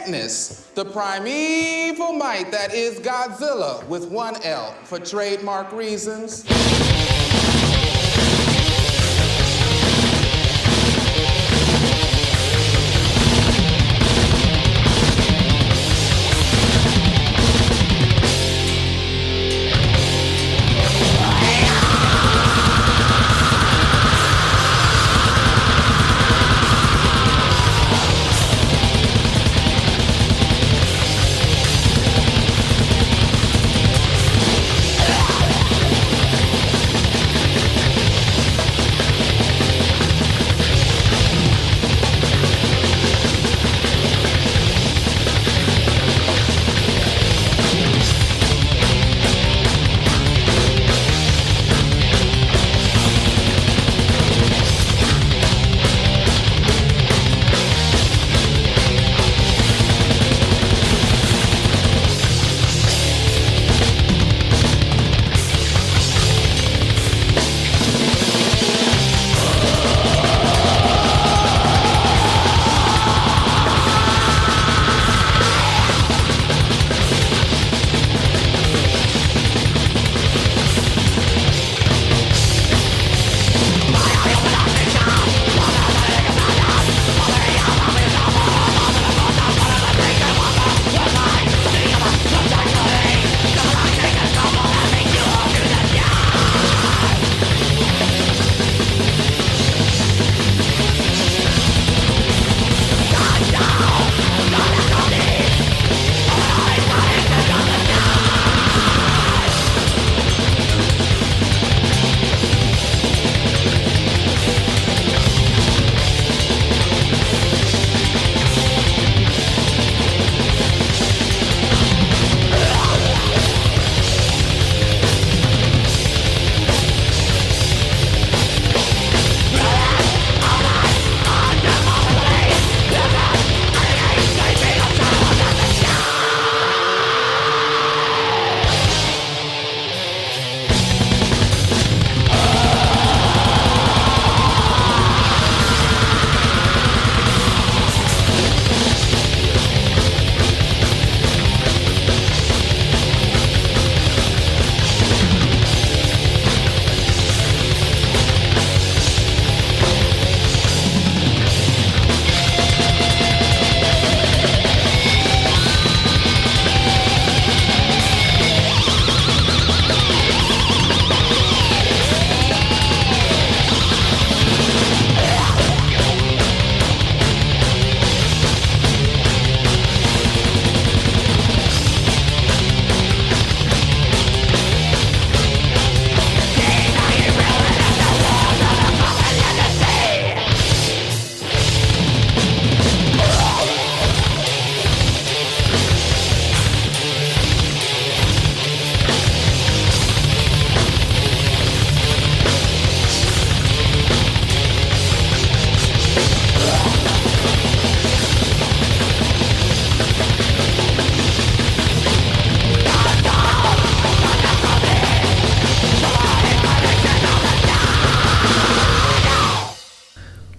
witness the primeval might that is Godzilla with one L for trademark reasons.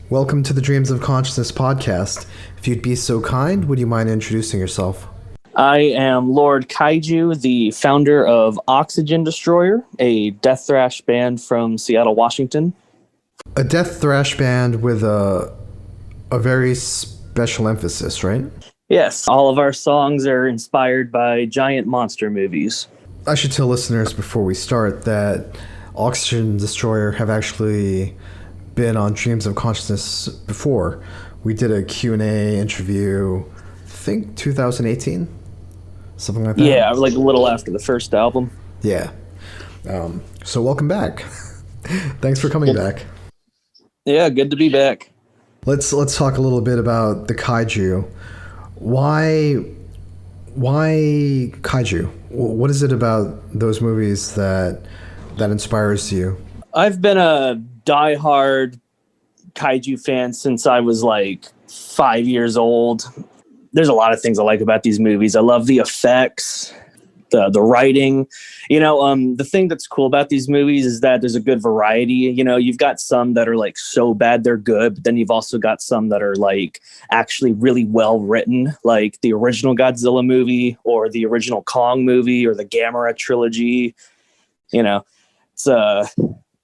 Welcome to the Dreams of Consciousness podcast. If you'd be so kind, would you mind introducing yourself? I am Lord Kaiju, the founder of Oxygen Destroyer, a death thrash band from Seattle, Washington. A death thrash band with a very special emphasis, right? Yes, all of our songs are inspired by giant monster movies. I should tell listeners before we start that Oxygen Destroyer have actually been on Dreams of Consciousness before. We did a Q&A interview, I think 2018, something like that. Yeah, like a little after the first album. Yeah. So welcome back. Thanks for coming back. Yeah, good to be back. Let's talk a little bit about the kaiju. Why kaiju? What is it about those movies that inspires you? I've been a diehard kaiju fan since I was like 5 years old. There's a lot of things I like about these movies. I love the effects, the writing. The thing that's cool about these movies is that there's a good variety. You've got some that are like so bad they're good, but then you've also got some that are like actually really well written, like the original Godzilla movie or the original Kong movie or the Gamera trilogy. It's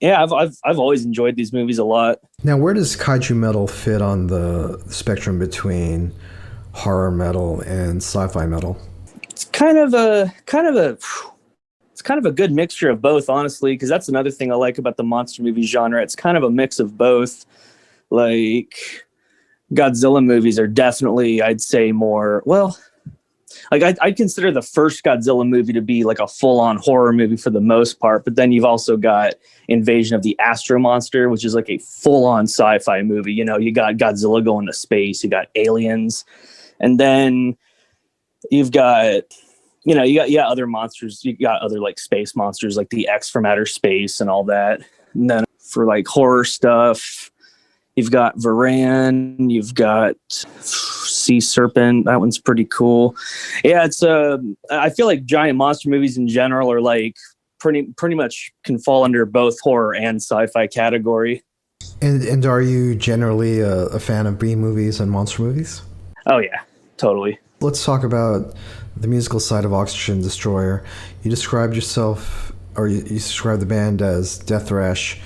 yeah, I've always enjoyed these movies a lot. Now, where does kaiju metal fit on the spectrum between horror metal and sci-fi metal? It's kind of a good mixture of both, honestly, because that's another thing I like about the monster movie genre. It's kind of a mix of both. Like Godzilla movies are definitely, I'd say, more, well, like I'd consider the first Godzilla movie to be like a full-on horror movie for the most part, but then you've also got Invasion of the Astro Monster, which is like a full-on sci-fi movie. You got Godzilla going to space, you got aliens, and then you've got other monsters. You got other like space monsters, like the X from outer space and all that. And then for like horror stuff, you've got Varan, you've got Sea Serpent. That one's pretty cool. Yeah, it's I feel like giant monster movies in general are like pretty much can fall under both horror and sci-fi category. And are you generally a fan of B movies and monster movies? Oh yeah, totally. Let's talk about the musical side of Oxygen Destroyer. You described yourself, or you described the band as death thrash.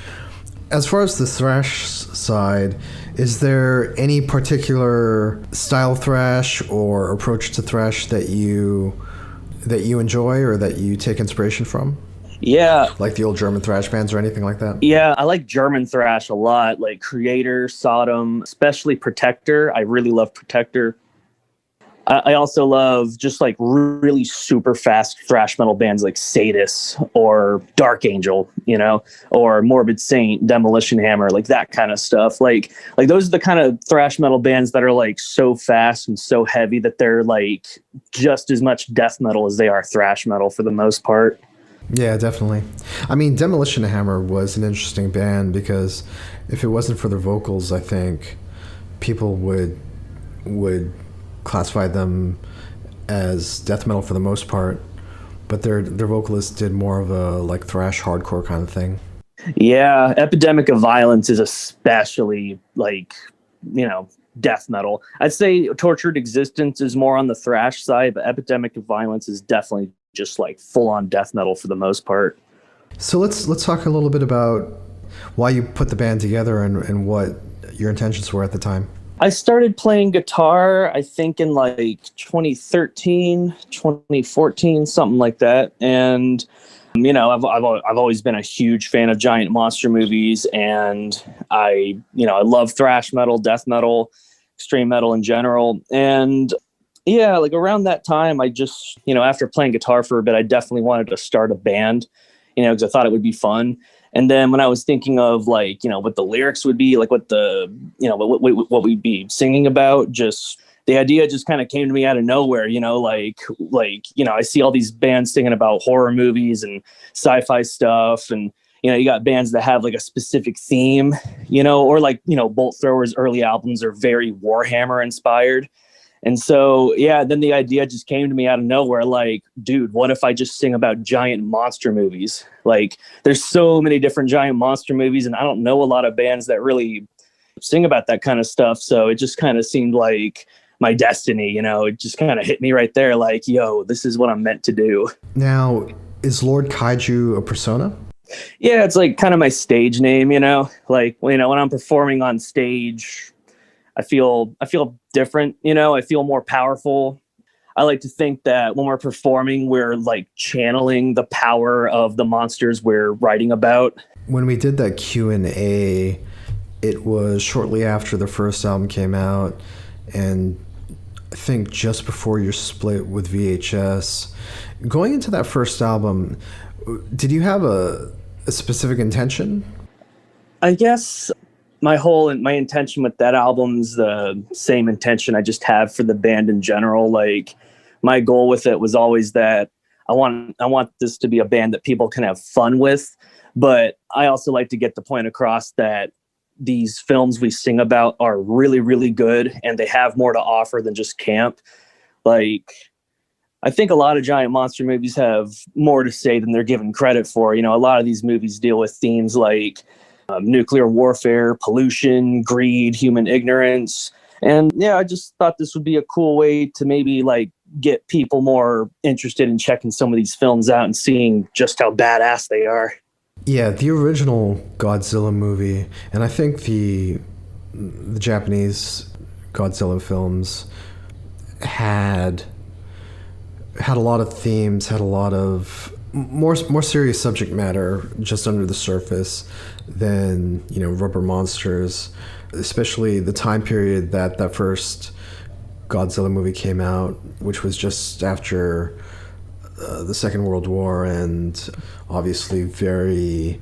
As far as the thrash side, is there any particular style of thrash or approach to thrash that you enjoy or that you take inspiration from? Yeah. Like the old German thrash bands or anything like that? Yeah, I like German thrash a lot, like Kreator, Sodom, especially Protector. I really love Protector. I also love just like really super fast thrash metal bands like Sadist or Dark Angel, or Morbid Saint, Demolition Hammer, like that kind of stuff. Like those are the kind of thrash metal bands that are like so fast and so heavy that they're like just as much death metal as they are thrash metal for the most part. Yeah, definitely. I mean, Demolition Hammer was an interesting band because if it wasn't for their vocals, I think people would classify them as death metal for the most part, but their vocalist did more of a like thrash hardcore kind of thing. Yeah, Epidemic of Violence is especially like, death metal. I'd say Tortured Existence is more on the thrash side, but Epidemic of Violence is definitely just like full-on death metal for the most part. So let's talk a little bit about why you put the band together and what your intentions were at the time. I started playing guitar, I think in like 2013, 2014, something like that. And, I've always been a huge fan of giant monster movies, and I love thrash metal, death metal, extreme metal in general. And yeah, like around that time, I just, after playing guitar for a bit, I definitely wanted to start a band, because I thought it would be fun. And then when I was thinking of like, what the lyrics would be, like what the, what we'd be singing about, just the idea just kind of came to me out of nowhere, I see all these bands singing about horror movies and sci-fi stuff. And, you got bands that have like a specific theme, or like, Bolt Thrower's early albums are very Warhammer inspired. And so, yeah, then the idea just came to me out of nowhere. Like, dude, what if I just sing about giant monster movies? Like, there's so many different giant monster movies, and I don't know a lot of bands that really sing about that kind of stuff. So it just kind of seemed like my destiny, it just kind of hit me right there. Like, yo, this is what I'm meant to do. Now, is Lord Kaiju a persona? Yeah, it's like kind of my stage name, like, when I'm performing on stage, I feel different, I feel more powerful. I like to think that when we're performing, we're like channeling the power of the monsters we're writing about. When we did that Q&A, it was shortly after the first album came out, and I think just before your split with VHS. Going into that first album, did you have a specific intention? I guess my intention with that album's the same intention I just have for the band in general. Like, my goal with it was always that I want this to be a band that people can have fun with, but I also like to get the point across that these films we sing about are really, really good, and they have more to offer than just camp. Like, I think a lot of giant monster movies have more to say than they're given credit for. You know, a lot of these movies deal with themes like nuclear warfare, pollution, greed, human ignorance. And yeah, I just thought this would be a cool way to maybe like get people more interested in checking some of these films out and seeing just how badass they are. Yeah, the original Godzilla movie, and I think the Japanese Godzilla films had a lot of themes, had a lot of more serious subject matter just under the surface than, you know, rubber monsters, especially the time period that first Godzilla movie came out, which was just after the Second World War, and obviously very,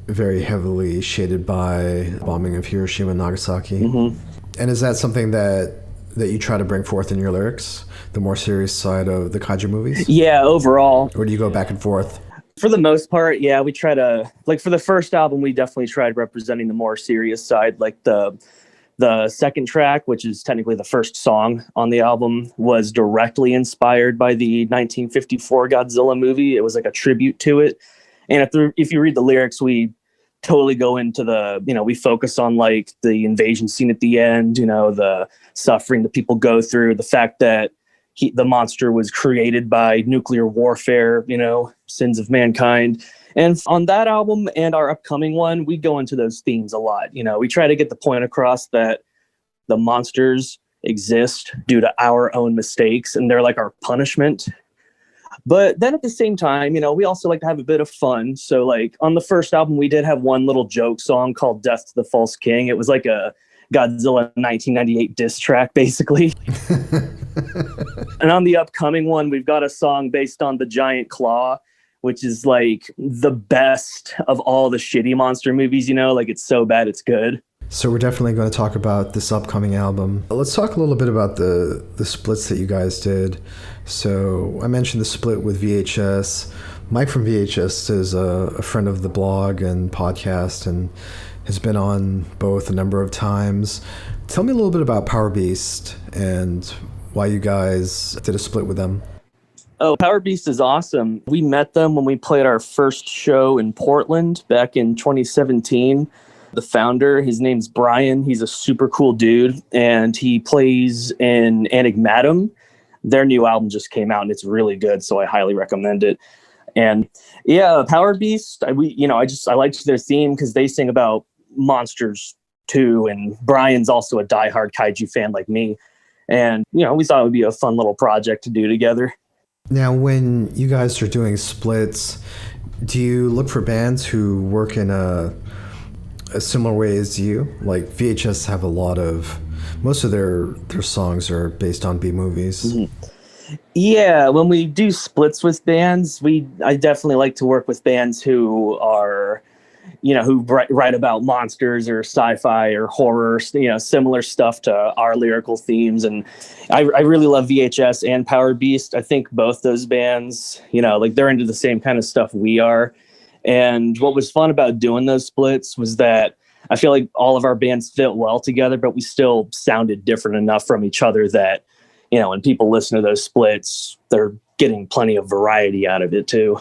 very heavily shaded by bombing of Hiroshima and Nagasaki. Mm-hmm. And is that something that you try to bring forth in your lyrics, the more serious side of the kaiju movies? Yeah, overall. Or do you go back and forth? For the most part, yeah, we try to, like for the first album, we definitely tried representing the more serious side. Like the second track, which is technically the first song on the album, was directly inspired by the 1954 Godzilla movie. It was like a tribute to it. And if you read the lyrics, we totally go into we focus on like the invasion scene at the end, you know, the suffering that people go through, the fact that the monster was created by nuclear warfare, you know, sins of mankind. And on that album and our upcoming one, we go into those themes a lot. You know, we try to get the point across that the monsters exist due to our own mistakes and they're like our punishment. But then at the same time, you know, we also like to have a bit of fun. So like on the first album, we did have one little joke song called Death to the False King. It was like a Godzilla 1998 diss track, basically. And on the upcoming one, we've got a song based on the giant claw, which is like the best of all the shitty monster movies, you know, like it's so bad it's good. So we're definitely going to talk about this upcoming album. Let's talk a little bit about the splits that you guys did. So I mentioned the split with VHS. Mike from VHS is a friend of the blog and podcast and has been on both a number of times. Tell me a little bit about Power Beast and why you guys did a split with them. Oh, Power Beast is awesome. We met them when we played our first show in Portland back in 2017. The founder, his name's Brian. He's a super cool dude, and he plays in Enigmatum. Their new album just came out, and it's really good, so I highly recommend it. And yeah, Power Beast, I liked their theme because they sing about monsters too, and Brian's also a diehard kaiju fan like me. And, you know, we thought it would be a fun little project to do together. Now, when you guys are doing splits, do you look for bands who work in a similar way as you? Like VHS have most of their songs are based on B movies. Mm-hmm. Yeah, when we do splits with bands, I definitely like to work with bands who are, you know, who write about monsters or sci-fi or horror, you know, similar stuff to our lyrical themes. And I really love VHS and Power Beast. I think both those bands, you know, like they're into the same kind of stuff we are. And what was fun about doing those splits was that I feel like all of our bands fit well together, but we still sounded different enough from each other that, you know, when people listen to those splits, they're getting plenty of variety out of it too.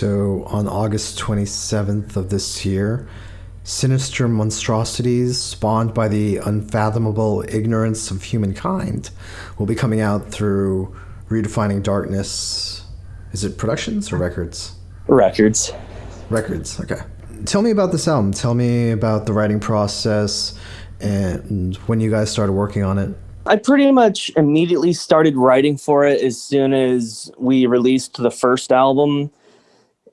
So on August 27th of this year, Sinister Monstrosities, spawned by the unfathomable ignorance of humankind, will be coming out through Redefining Darkness. Is it Productions or Records? Records. Records, okay. Tell me about this album. Tell me about the writing process and when you guys started working on it. I pretty much immediately started writing for it as soon as we released the first album.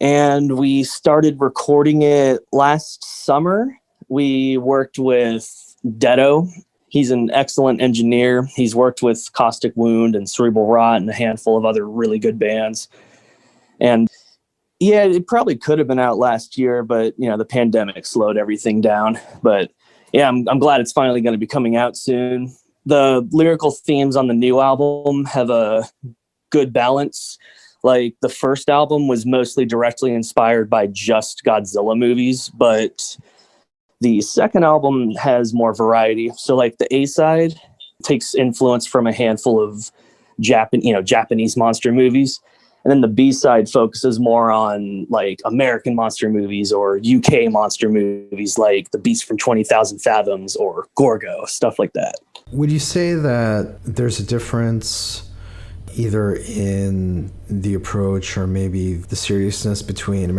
And we started recording it last summer. We worked with Dedo. He's an excellent engineer. He's worked with Caustic Wound and Cerebral Rot and a handful of other really good bands. And yeah, it probably could have been out last year, but the pandemic slowed everything down. But yeah, I'm glad it's finally going to be coming out soon. The lyrical themes on the new album have a good balance. Like the first album was mostly directly inspired by just Godzilla movies, but the second album has more variety. So like the A-side takes influence from a handful of Japanese monster movies. And then the B-side focuses more on like American monster movies or UK monster movies like The Beast from 20,000 Fathoms or Gorgo, stuff like that. Would you say that there's a difference either in the approach or maybe the seriousness between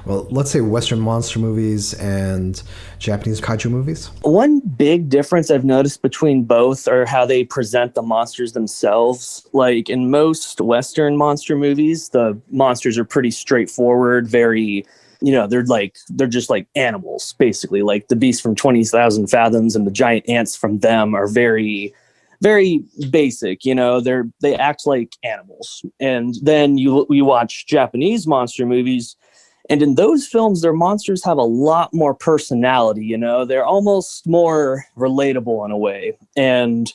let's say Western monster movies and Japanese kaiju movies? One big difference I've noticed between both are how they present the monsters themselves. Like in most Western monster movies, the monsters are pretty straightforward, very, they're just like animals, basically. Like the Beast from 20,000 Fathoms and the giant ants from them are very basic, they act like animals. And then you watch Japanese monster movies, and in those films, their monsters have a lot more personality, they're almost more relatable in a way. And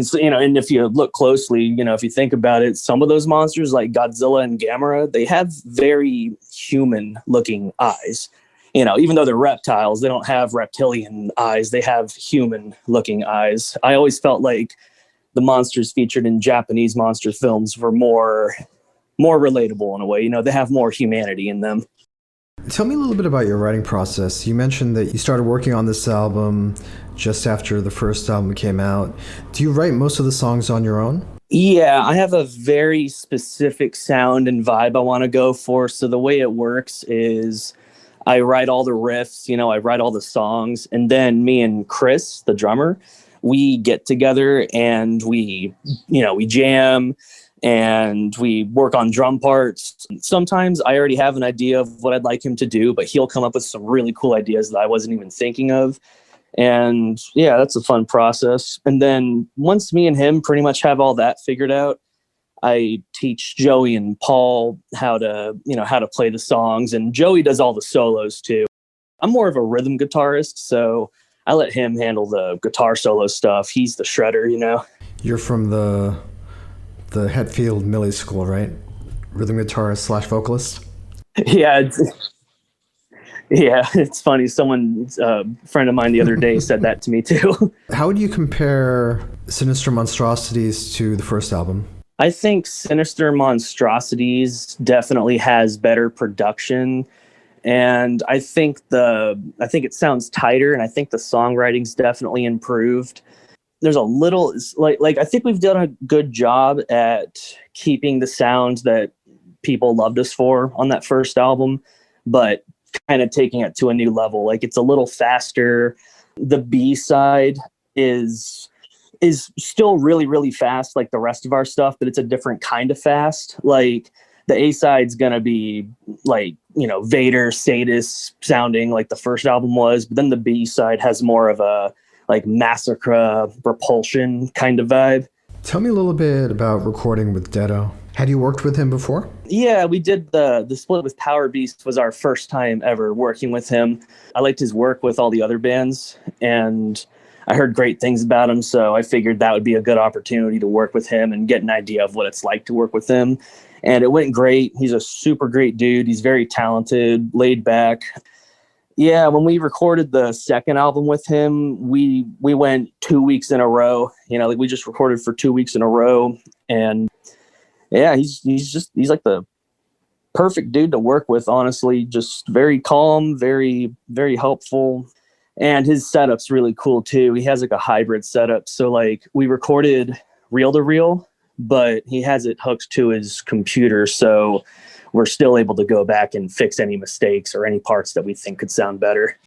so, and if you look closely, if you think about it, some of those monsters like Godzilla and Gamera, they have very human looking eyes. Even though they're reptiles, they don't have reptilian eyes. They have human looking eyes. I always felt like the monsters featured in Japanese monster films were more relatable in a way. They have more humanity in them. Tell me a little bit about your writing process. You mentioned that you started working on this album just after the first album came out. Do you write most of the songs on your own? Yeah, I have a very specific sound and vibe I want to go for. So the way it works is I write all the riffs, I write all the songs, and then me and Chris, the drummer, we get together and we jam and we work on drum parts. Sometimes I already have an idea of what I'd like him to do, but he'll come up with some really cool ideas that I wasn't even thinking of. And yeah, that's a fun process. And then once me and him pretty much have all that figured out, I teach Joey and Paul how to play the songs, and Joey does all the solos too. I'm more of a rhythm guitarist, so I let him handle the guitar solo stuff. He's the shredder, You're from the Hetfield Millie School, right? Rhythm guitarist / vocalist? Yeah, it's funny. Someone, a friend of mine the other day said that to me too. How would you compare Sinister Monstrosities to the first album? I think Sinister Monstrosities definitely has better production, and I think it sounds tighter, and I think the songwriting's definitely improved. There's a little like I think we've done a good job at keeping the sounds that people loved us for on that first album, but kind of taking it to a new level. Like it's a little faster. The B side is still really, really fast like the rest of our stuff, but it's a different kind of fast. Like the A side's gonna be like, Vader, sadist sounding like the first album was, but then the B side has more of a like massacre, repulsion kind of vibe. Tell me a little bit about recording with Dedo. Had you worked with him before? Yeah, we did the split with Power Beast was our first time ever working with him. I liked his work with all the other bands, and I heard great things about him, so I figured that would be a good opportunity to work with him and get an idea of what it's like to work with him. And it went great. He's a super great dude. He's very talented, laid back. Yeah, when we recorded the second album with him, we went 2 weeks in a row. We just recorded for 2 weeks in a row. And yeah, he's like the perfect dude to work with, honestly. Just very calm, very, very helpful. And his setup's really cool too. He has like a hybrid setup. So like we recorded reel to reel, but he has it hooked to his computer. So we're still able to go back and fix any mistakes or any parts that we think could sound better.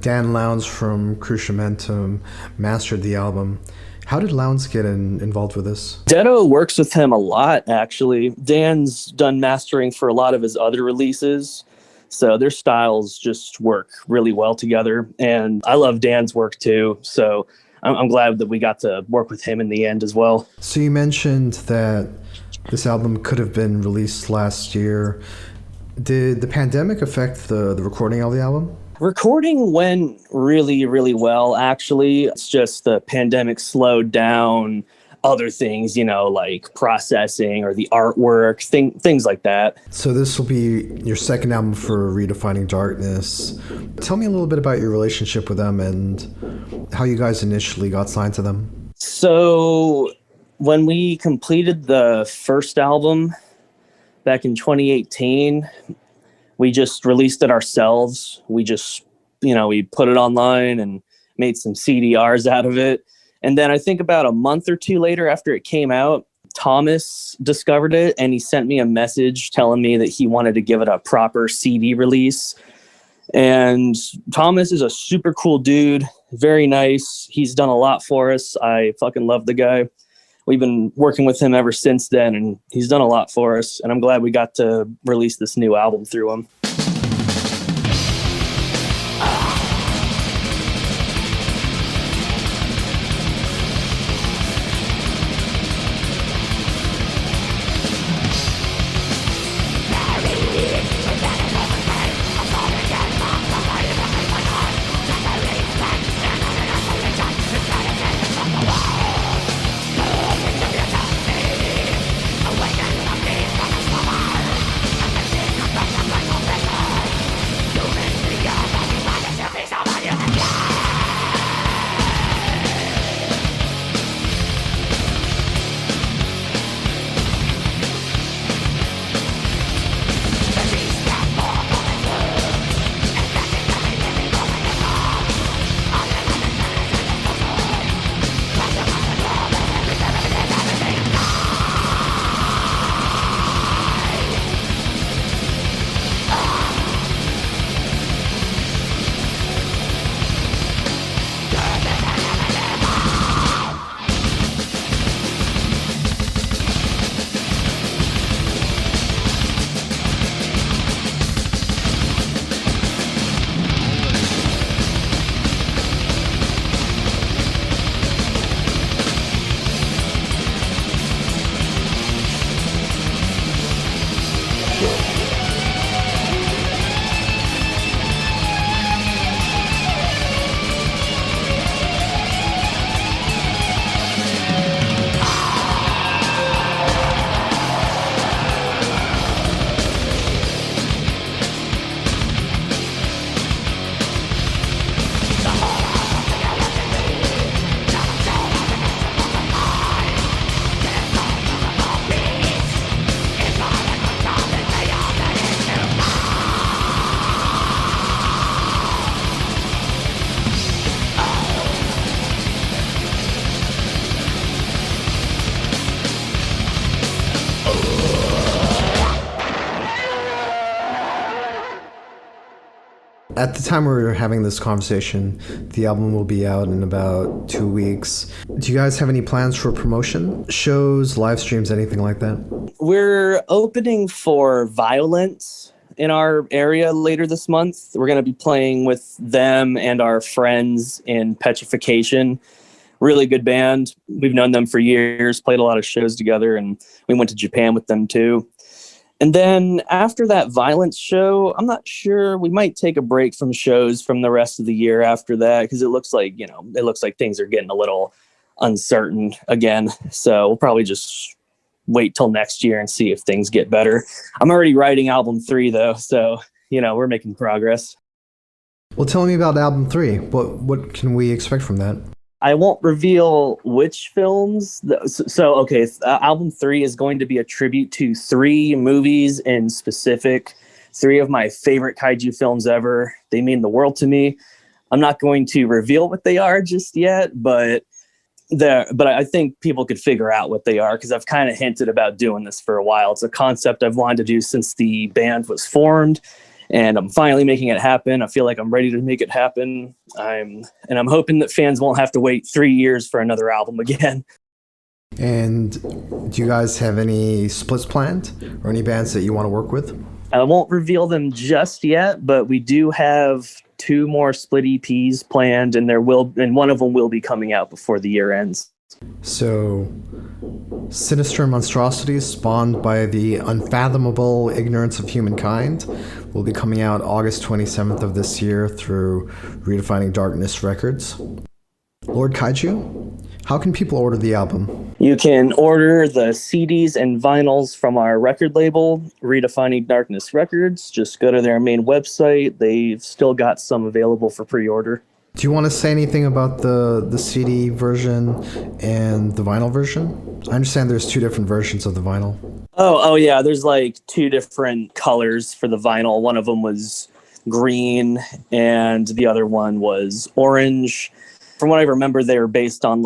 Dan Lowndes from Cruciamentum mastered the album. How did Lowndes get involved with this? Dedo works with him a lot, actually. Dan's done mastering for a lot of his other releases. So their styles just work really well together. And I love Dan's work too. So I'm glad that we got to work with him in the end as well. So you mentioned that this album could have been released last year. Did the pandemic affect the recording of the album? Recording went really, really well, actually. It's just the pandemic slowed down other things, like processing or the artwork, things like that. So this will be your second album for Redefining Darkness. Tell me a little bit about your relationship with them and how you guys initially got signed to them. So when we completed the first album back in 2018, we just released it ourselves. We just, we put it online and made some CDRs out of it. And then I think about a month or two later after it came out, Thomas discovered it and he sent me a message telling me that he wanted to give it a proper CD release. And Thomas is a super cool dude, very nice. He's done a lot for us. I fucking love the guy. We've been working with him ever since then, and he's done a lot for us. And I'm glad we got to release this new album through him. At the time we're having this conversation, the album will be out in about 2 weeks. Do you guys have any plans for promotion? Shows, live streams, anything like that? We're opening for Violence in our area later this month. We're going to be playing with them and our friends in Petrification. Really good band. We've known them for years, played a lot of shows together, and we went to Japan with them too. And then after that Violence show, I'm not sure, we might take a break from shows from the rest of the year after that, because it looks like things are getting a little uncertain again. So we'll probably just wait till next year and see if things get better. I'm already writing album 3 though, so we're making progress. Well, tell me about album 3. What can we expect from that? I won't reveal which films. Okay, album 3 is going to be a tribute to 3 movies in specific, 3 of my favorite kaiju films ever. They mean the world to me. I'm not going to reveal what they are just yet, but I think people could figure out what they are because I've kind of hinted about doing this for a while. It's a concept I've wanted to do since the band was formed, and I'm finally making it happen. I feel like I'm ready to make it happen. I'm hoping that fans won't have to wait 3 years for another album again. And do you guys have any splits planned or any bands that you want to work with? I won't reveal them just yet, but we do have 2 more split EPs planned, and one of them will be coming out before the year ends. So, Sinister and Monstrosities, spawned by the Unfathomable Ignorance of Humankind, will be coming out August 27th of this year through Redefining Darkness Records. Lord Kaiju, how can people order the album? You can order the CDs and vinyls from our record label, Redefining Darkness Records. Just go to their main website. They've still got some available for pre-order. Do you want to say anything about the CD version and the vinyl version? I understand there's 2 different versions of the vinyl. Oh yeah, there's like 2 different colors for the vinyl. One of them was green and the other one was orange. From what I remember, they were based on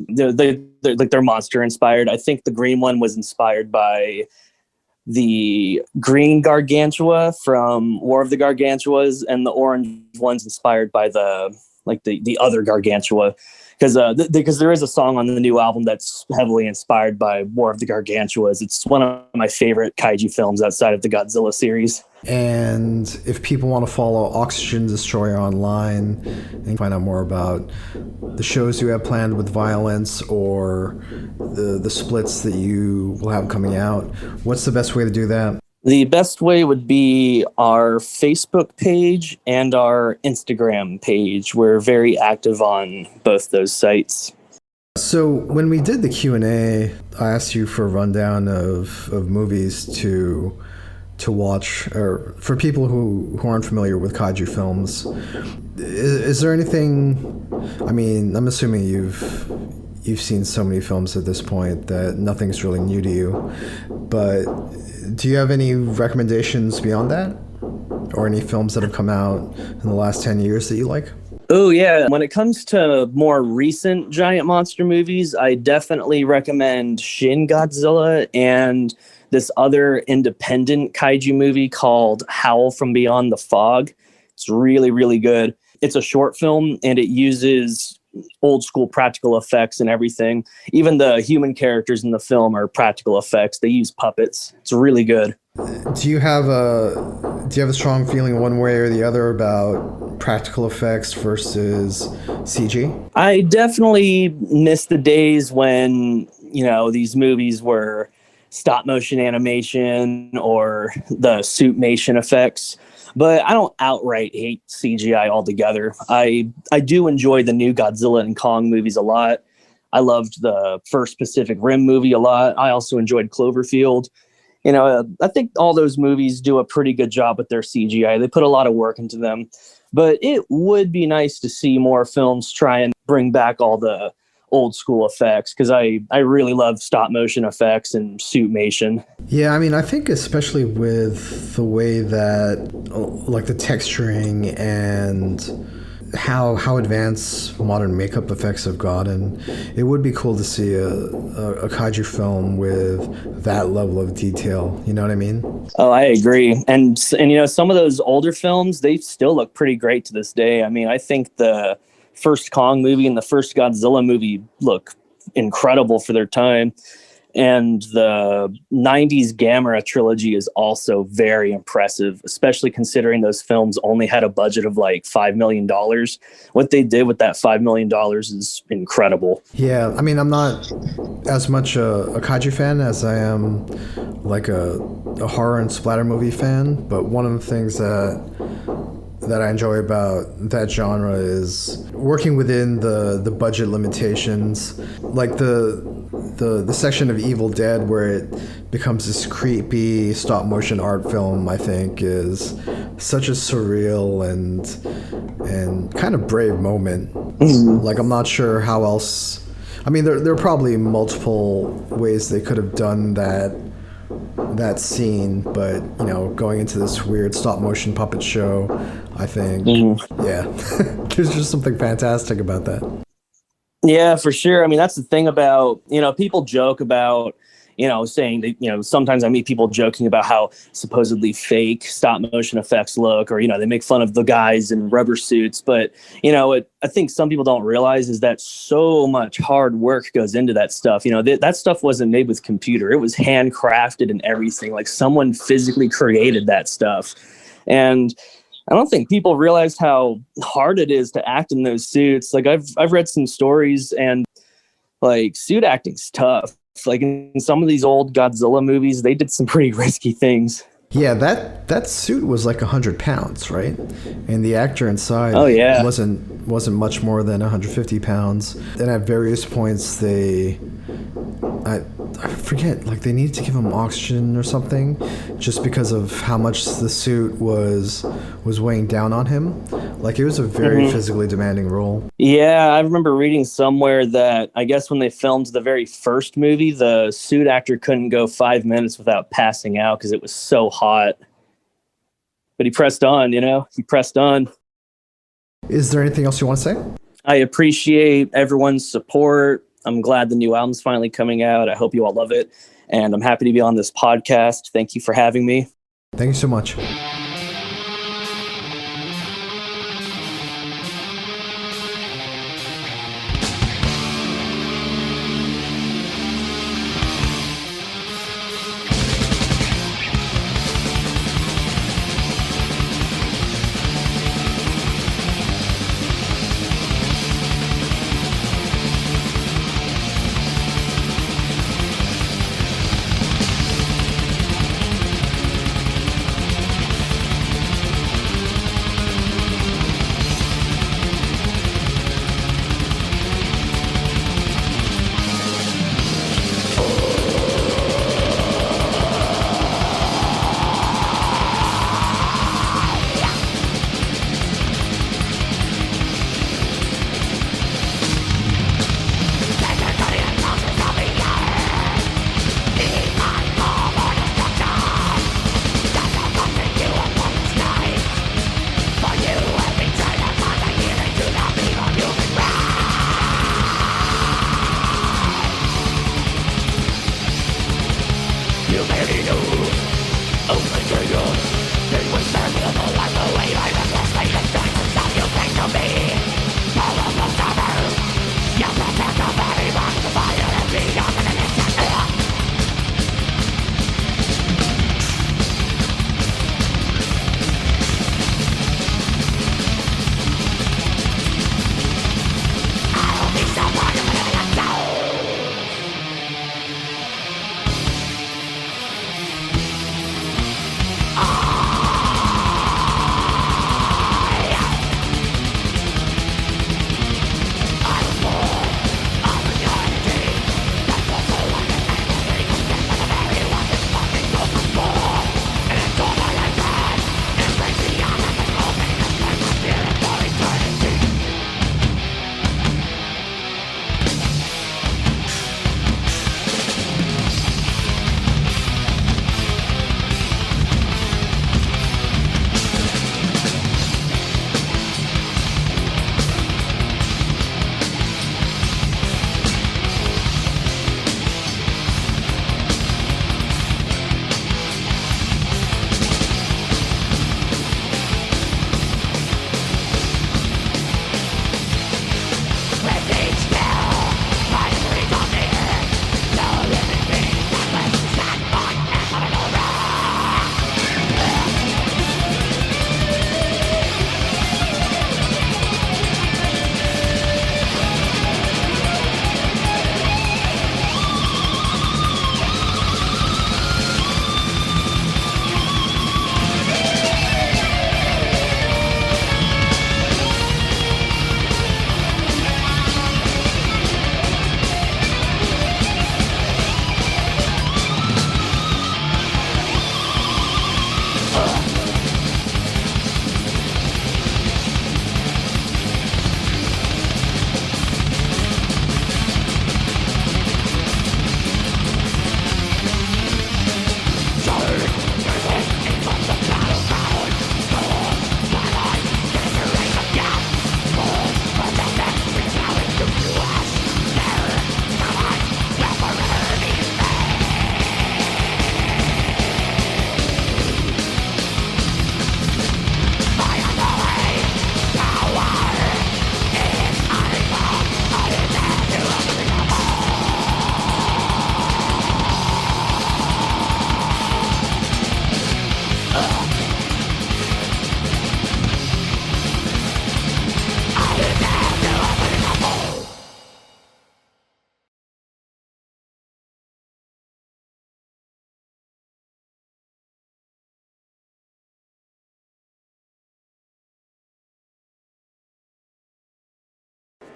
they're monster inspired. I think the green one was inspired by the green gargantua from War of the Gargantuas, and the orange one's inspired by the other gargantua. Because there is a song on the new album that's heavily inspired by War of the Gargantuas. It's one of my favorite kaiju films outside of the Godzilla series. And if people want to follow Oxygen Destroyer online and find out more about the shows you have planned with Violence or the splits that you will have coming out, what's the best way to do that? The best way would be our Facebook page and our Instagram page. We're very active on both those sites. So when we did the Q&A, I asked you for a rundown of movies to watch, or for people who aren't familiar with kaiju films. Is there anything, I mean, I'm assuming you've seen so many films at this point that nothing's really new to you, but do you have any recommendations beyond that? Or any films that have come out in the last 10 years that you like? Oh, yeah. When it comes to more recent giant monster movies, I definitely recommend Shin Godzilla and this other independent kaiju movie called Howl from Beyond the Fog. It's really, really good. It's a short film, and it uses old school practical effects and everything. Even the human characters in the film are practical effects. They use puppets. It's really good. Do you have a strong feeling one way or the other about practical effects versus CG? I definitely miss the days when, these movies were stop motion animation or the suitmation effects. But I don't outright hate CGI altogether. I do enjoy the new Godzilla and Kong movies a lot. I loved the first Pacific Rim movie a lot. I also enjoyed Cloverfield. I think all those movies do a pretty good job with their CGI. They put a lot of work into them. But it would be nice to see more films try and bring back all the old school effects, because I really love stop motion effects and suitmation. Yeah, I mean, I think especially with the way that, like, the texturing and how advanced modern makeup effects have gotten, it would be cool to see a kaiju film with that level of detail. You know what I mean? Oh, I agree. And some of those older films, they still look pretty great to this day. I mean, I think the first Kong movie and the first Godzilla movie look incredible for their time. And the 90s Gamera trilogy is also very impressive, especially considering those films only had a budget of like $5 million. What they did with that $5 million is incredible. Yeah, I mean, I'm not as much a kaiju fan as I am like a horror and splatter movie fan, but one of the things that I enjoy about that genre is working within the budget limitations. Like the section of Evil Dead where it becomes this creepy stop motion art film, I think, is such a surreal and kind of brave moment. Like, I'm not sure how else. I mean, there are probably multiple ways they could have done that scene, but going into this weird stop motion puppet show, I think, yeah, there's just something fantastic about that. Yeah, for sure. I mean, that's the thing about, people joke about, saying that, sometimes I meet people joking about how supposedly fake stop motion effects look, or, they make fun of the guys in rubber suits. But, what I think some people don't realize is that so much hard work goes into that stuff. That stuff wasn't made with computer. It was handcrafted and everything. Like, someone physically created that stuff. And I don't think people realize how hard it is to act in those suits. Like, I've read some stories, and like, suit acting's tough. Like, in some of these old Godzilla movies, they did some pretty risky things. Yeah, that suit was like 100 pounds, right? And the actor inside wasn't much more than 150 pounds. And at various points, I forget, like, they needed to give him oxygen or something, just because of how much the suit was weighing down on him. Like, it was a very physically demanding role. Yeah, I remember reading somewhere that I guess when they filmed the very first movie, the suit actor couldn't go 5 minutes without passing out because it was so hot. But he pressed on, he pressed on. Is there anything else you want to say? I appreciate everyone's support. I'm glad the new album's finally coming out. I hope you all love it. And I'm happy to be on this podcast. Thank you for having me. Thank you so much.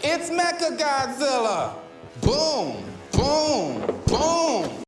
It's Mecha Godzilla! Boom!